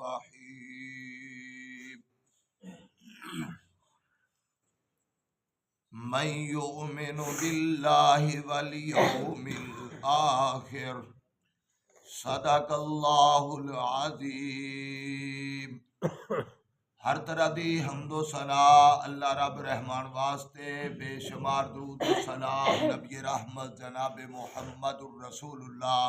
الرحیم من یؤمن باللہ والیوم الآخر صدق اللہ العظیم۔ ہر طرح دی حمد و ثنا اللہ رب رحمان واسطے، بے شمار درود و سلام نبی رحمت جناب محمد الرسول اللہ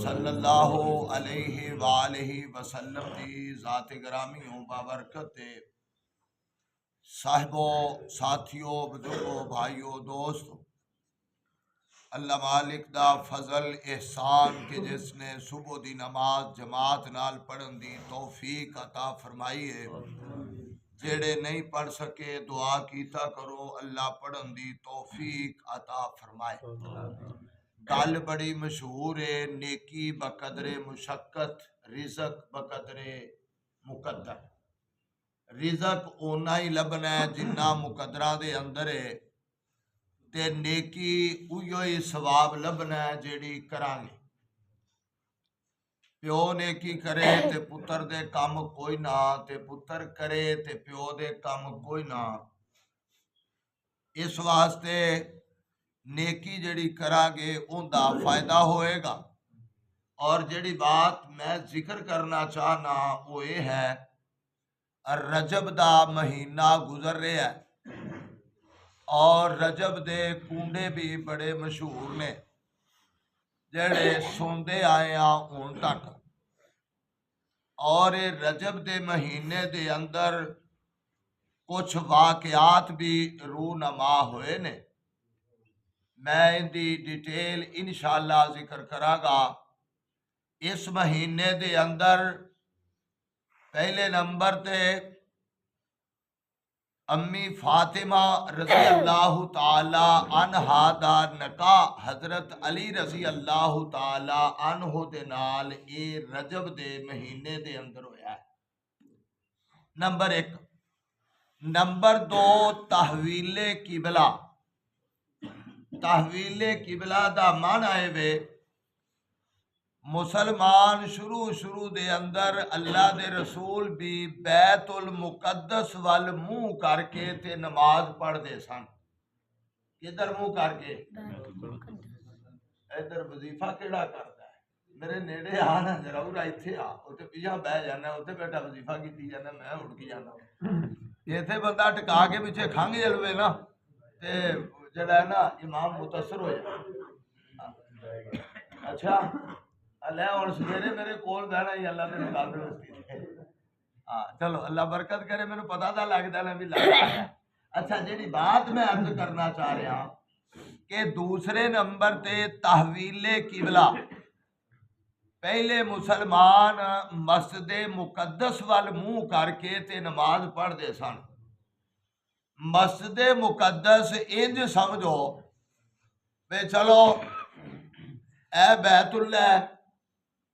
صلی اللہ علیہ وآلہ وسلم دی ذات گرامی و بابرکت صاحبوں، ساتھیوں، بزرگوں، بھائیوں، دوستوں، اللہ مالک دا فضل احسان کہ جس نے صبح دی نماز جماعت نال پڑھن دی توفیق عطا فرمائی ہے۔ جڑے نہیں پڑھ سکے دعا کیتا کرو اللہ پڑھن دی توفیق عطا فرمائے۔ گل بڑی مشہور ہے، نیکی بقدر مشقت، رزق بقدر مقدر۔ رزق اونا ہی لبنا ہے جنہ مقدرہ دے اندر ہے، تے نیکی اوہی ہی ثواب لبنا ہے جیڑی کرانگے۔ پیو نیکی کرے تے پتر دے کام کوئی نہ، تے پتر کرے تے پیو دے کام کوئی نہ۔ اس واسطے نیکی جیڑی کرانگے ان دا فائدہ ہوئے گا۔ اور جیڑی بات میں ذکر کرنا چاہنا وہ یہ ہے، رجب دا مہینہ گزر رہا ہے اور رجب دے کنڈے بھی بڑے مشہور نے جڑے سوندے آئے ہیں ہن تک۔ اور رجب دے مہینے دے اندر کچھ واقعات بھی رونما ہوئے نے، میں ان دی ڈیٹیل انشاءاللہ ذکر کراں گا۔ اس مہینے دے اندر پہلے نمبر تے امی فاطمہ رضی اللہ تعالی عنہا دا نکاح حضرت علی رضی اللہ تعالی عنہ دے نال اے رجب دے مہینے دے اندر ہویا ہے، نمبر 1۔ نمبر 2، تحویل قبلہ۔ تحویل قبلہ دا معنی ہے وے مسلمان شروع دے اندر اللہ دے رسول بھی بیت المقدس وال منہ کر کے تے نماز پڑھ دے سن۔ کدھر منہ کر کے؟ ادھر وظیفہ کیڑا کرتا ہے؟ میرے نیڑے آنا ضرور ایتھے آ، اوتے پیچھے بہ جانا، اوتے بیٹا وظیفہ کیتی جانا، میں اٹھ کے جانا۔ ایتھے بندہ ٹکا کے پیچھے کھنگ جلوے نا تے جڑا ہے نا امام متاثر ہو جائے۔ اچھا اللہ اور سویرے میرے کول بہنا ہی اللہ دے مقابلے وستی ہے۔ چلو اللہ برکت کرے، میرے پتہ تھا لگتا ہے بھی لگ رہا ہے۔ اچھا جیڑی بات میں عرض کرنا چاہ رہا ہوں کہ دوسرے نمبر تے تحویل قبلہ۔ پہلے مسلمان مسجد مقدس وال منہ کر کے تے نماز پڑھ دے سن۔ مسجد مقدس انج سمجھو بے چلو اے بیت اللہ ہے،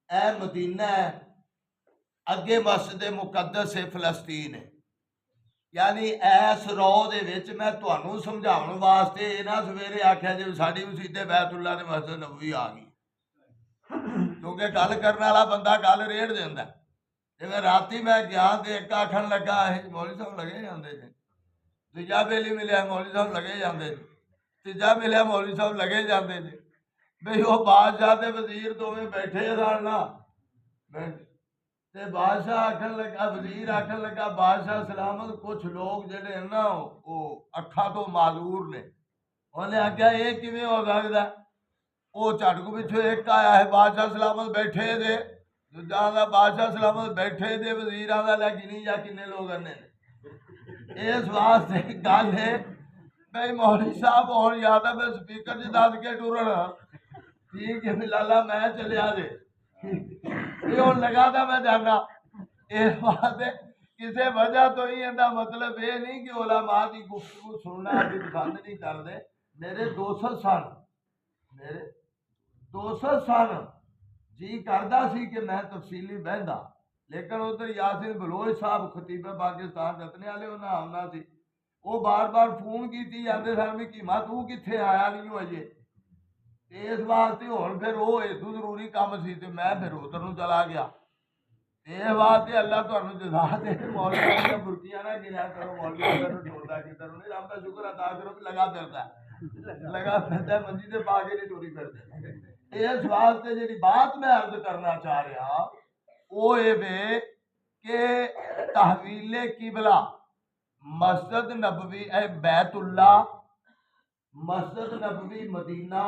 اے مدینہ ہے، اگے مسجد مقدس ہے فلسطین ہے۔ یعنی ایس رو دے وچ میں تانوں سمجھاؤن واسطے نہ سویرے آکھیا جے ساڈی مسجد بیت اللہ تے مسجد نبوی آ گئی، کیونکہ گل کرنے والا بندہ گل ریڑھ دیندا ہے۔ جویں راتی میں گیا تے ایک آکھن لگا مولوی صاحب لگے جاندے جے، دوجا بیلی ملیا مولوی صاحب لگے جاندے جے، تیجا ملیا مولوی صاحب لگے جاندے جے۔ بھئی وہ بادشاہ تے وزیر دوویں بیٹھے سن نا، تے بادشاہ آکھن لگا، وزیر آکھن لگا بادشاہ سلامت کچھ لوگ جڑے ہیں نا وہ اکھاں تو معذور نے۔ انہیں آکھیا یہ کیویں ہو سکدا ہے؟ وہ جھٹ کو پچھو ایک آیا ہے بادشاہ سلامت بیٹھے دے، دوجا آندا بادشاہ سلامت بیٹھے دے، وزیر آندا لے گنی جا کنے لوگ آنے نے۔ اس واسطے گل ہے بھئی مولوی صاحب ہون یا تے میں سپیکر چ دس کے ٹرنا ٹھیک ہے لالا میں چلیا جے، یہ ہوں لگا تھا میں جانا۔ اس واسطے کسی وجہ تو ہی اندا مطلب یہ نہیں کہ علماء دی گفتگو سننا بھی پسند نہیں کرتے۔ میرے دوست سن، میرے دوست سن، جی کردا سی کہ میں تفصیلی بہندا، لیکن ادھر یاسین بلوچ صاحب خطیب پاکستان رتنے والے انہاں آنا سی، وہ بار بار فون کیتی جاندے سن بھی کیما تو کتھے آیا نہیں ہو اجے۔ اس واسطے ہوں پھر وہ ادو ضروری کام سی تے میں پھر ادھر نو چلا گیا۔ ਇਹ ਬਾਤ ਹੈ ਅੱਲਾਹ ਤੁਹਾਨੂੰ ਜਜ਼ਾ ਦੇ। ਮੌਲਵੀਆਂ ਦੀਆਂ ਬੁਰਕੀਆਂ ਨਾ ਗਿਣਿਆ ਕਰੋ, ਮੌਲਵੀਆਂ ਨੂੰ ਢੋਲਦਾ ਕਿਧਰ ਨੂੰ ਨਹੀਂ, ਰੱਬ ਦਾ ਸ਼ੁਕਰ ਅਦਾ ਕਰੋ ਕਿ ਲਗਾ ਫਿਰਦਾ ਮੰਜੀ ਤੇ ਪਾ ਕੇ ਨਹੀਂ ਟੁਰੀ ਫਿਰਦੇ। ਇਸ ਵਾਸਤੇ ਜਿਹੜੀ ਬਾਤ ਮੈਂ ਅਰਜ਼ ਕਰਨਾ ਚਾਹ ਰਿਹਾ ਉਹ ਇਹ ਵੇ ਕਿ ਤਹਵੀਲੇ ਕਿਬਲਾ ਮਸਜਿਦ ਨਬਵੀ बैतुल्ला मस्जिद नबवी मदीना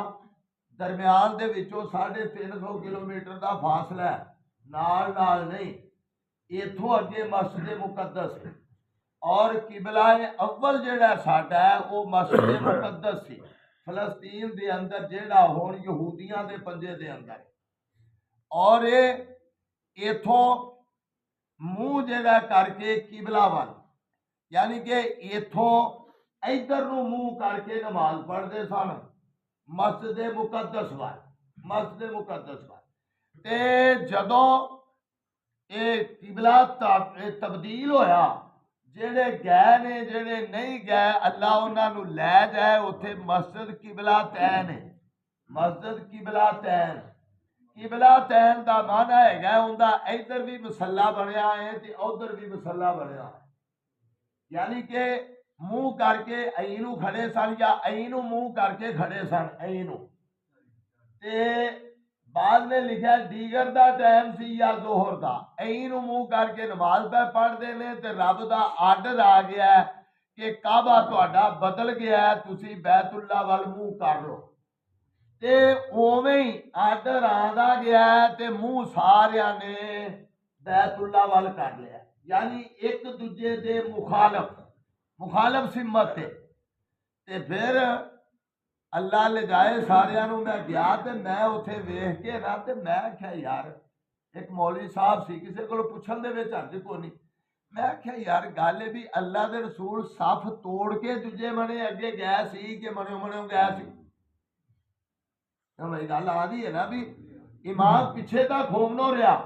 दरम्यान दे विचों 350 किलोमीटर का फासला है, नाल नाल नहीं, इथों अगे मस्जिद मुकद्दस और किबला अव्वल जेड़ा साडा है वो मस्जिद मुकद्दस सी फलस्तीन दे अंदर जेड़ा हुण यहूदियां दे पंजे दे अंदर, और ये इथों मूँह जेड़ा करके किबला वाल यानी कि इथों इधर नूं मूँह करके नमाज पढ़ते सन मस्जिद मुकद्दस वाल, मस्जिद मुकद्दस वाल। ते जदों ये किबला तब्दील होया, जेड़े गए ने जेड़े नहीं गए अल्लाह उन्हां नूं लै जाए उत्थे मस्जिद किबला तैन है, मस्जिद किबला तैन। किबला तैन का माना है उनका इधर भी मसला बनया है ते उधर भी मसला बनया है, यानी कि मुंह करके ऐनू खड़े सन या ऐनू मुंह करके खड़े सन ऐनू। ते बाद में लिखा दीगर दा टाइम सी या जोहर दा, ऐनू मुंह करके नमाज पे पढ़ते ने ते रब दा आर्डर आ गया है कि काबा तुहाडा बदल गया है, तुसी बैतुल्ला वाल मुंह कर लो। ते उवें ही आर्डर आंदा गया है ते मुंह सारियां ने बैतुल्ला वाल कर लिया, यानी एक दूजे दे मुखालफ सिमत थे। ते फिर अल्लाह ले जाए सारियां नूं मैं गया ते मैं उत्थे वेख के ना ते मैं आख्या यार, एक मौलवी साहब सी किसी को पुछण दे विच हर्ज कोई नहीं, मैं आख्या यार गल भी अल्लाह दे रसूल सफ तोड़ के दूजे मने अगे गए सी कि मनो गए सी? भाई गल आदि है ना भी इमाम पिछे तो घूमनो रहा,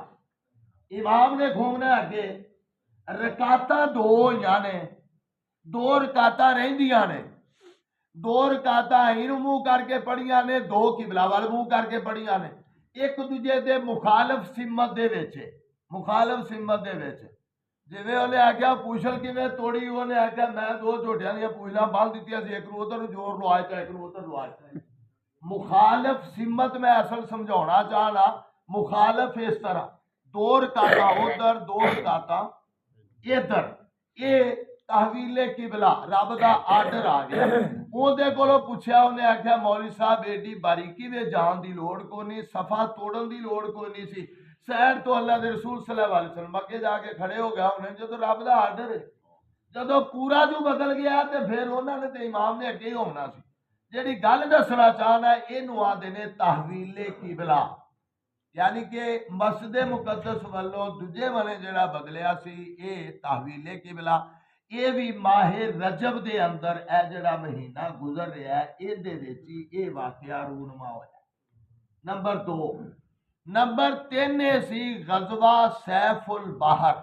इमाम ने घूमना अगे, रकाता दो होइयां ने, दो रकाता रहिंदियां ने, दो रकाता इनू मुंह करके पढ़ियां ने, दो किबला वाल मुंह करके पढ़ियां ने, एक दूजे दे मुखालफ सिमत दे विच, मुखालफ सिमत दे विच। जिवें उहने आख्या पूछल किवें तोड़ी, उहने आख्या मैं दो झोटियां दियां पूछलां बंन दित्तियां सी, एक नूं उधर जोर लवाए ते एक नूं उधर लवाए। मुखालफ सिमत मैं असल समझाना चाहना, मुखालफ इस तरह दो रकाता उधर दो रकाता इधर, ये तहवीले किबला रब दा आर्डर आ गया। उहदे कोलों पुछया, उन्हें आख्या मौलवी साहब एडी बारीकी में जान की लोड़ कोई नहीं, सफा तोड़न की लोड़ कोई नहीं सी, सैड तो अल्लाह के रसूल सल्लल्लाहु अलैहि वसल्लम अगे जाके खड़े हो गया उन्हें, जो रब दा आर्डर है, जदों पूरा जो बदल गया तो फिर उन्होंने तो इमाम ने अगे ही होना सी। जिहड़ी गल दसना चाहना इहनूं आंदे ने तहवीले किबला, यानी कि मस्जिद मुकद्दस वालों दूजे वाले जिहड़ा बदलिया सी ये तहवीले किबला। ये भी माहे रजब दे अंदर ए जिहड़ा महीना गुजर रहा है इहदे विच ही ये वाकया रूनमा होया। नंबर 2, नंबर 3 ये सी गज़वा सैफुल बहर,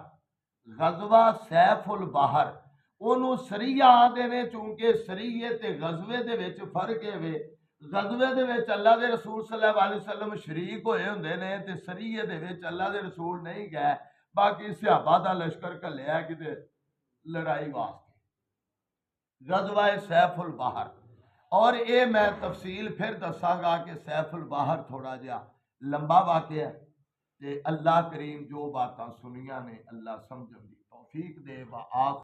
गज़वा सैफुल बहर ਉਹਨੂੰ ਸਰੀਆ ਆਂਦੇ ਨੇ, ਚूंकि ਸਰੀਏ ਤੇ ਗਜ਼ਵੇ ਦੇ ਵਿੱਚ ਫਰਕ ਹੈ ਵੇ। ਗਜ਼ਵੇ ਦੇ ਵਿੱਚ ਅੱਲਾ ਦੇ ਰਸੂਲ ਸੱਲੱਲਾਹੁ ਅਲੈहि ਵਸੱਲਮ ਸ਼ਰੀਕ ਹੋਏ ਹੁੰਦੇ ਨੇ ਤੇ ਸਰੀਏ ਦੇ ਵਿੱਚ ਅੱਲਾ ਦੇ ਰਸੂਲ ਨਹੀਂ ਗਏ, ਬਾਕੀ ਸਹਾਬਾ ਦਾ ਲਸ਼ਕਰ ਘੱਲਿਆ ਕਿਤੇ ਲੜਾਈ ਵਾਸਤੇ। गज़वा सैफुल बहर, और ये मैं तफसील फिर दसांगा कि सैफुल बहर थोड़ा जिहा लंबा वाक़या है ते अल्लाह करीम जो बातां सुनियां ने अल्लाह समझण दी तौफीक दे।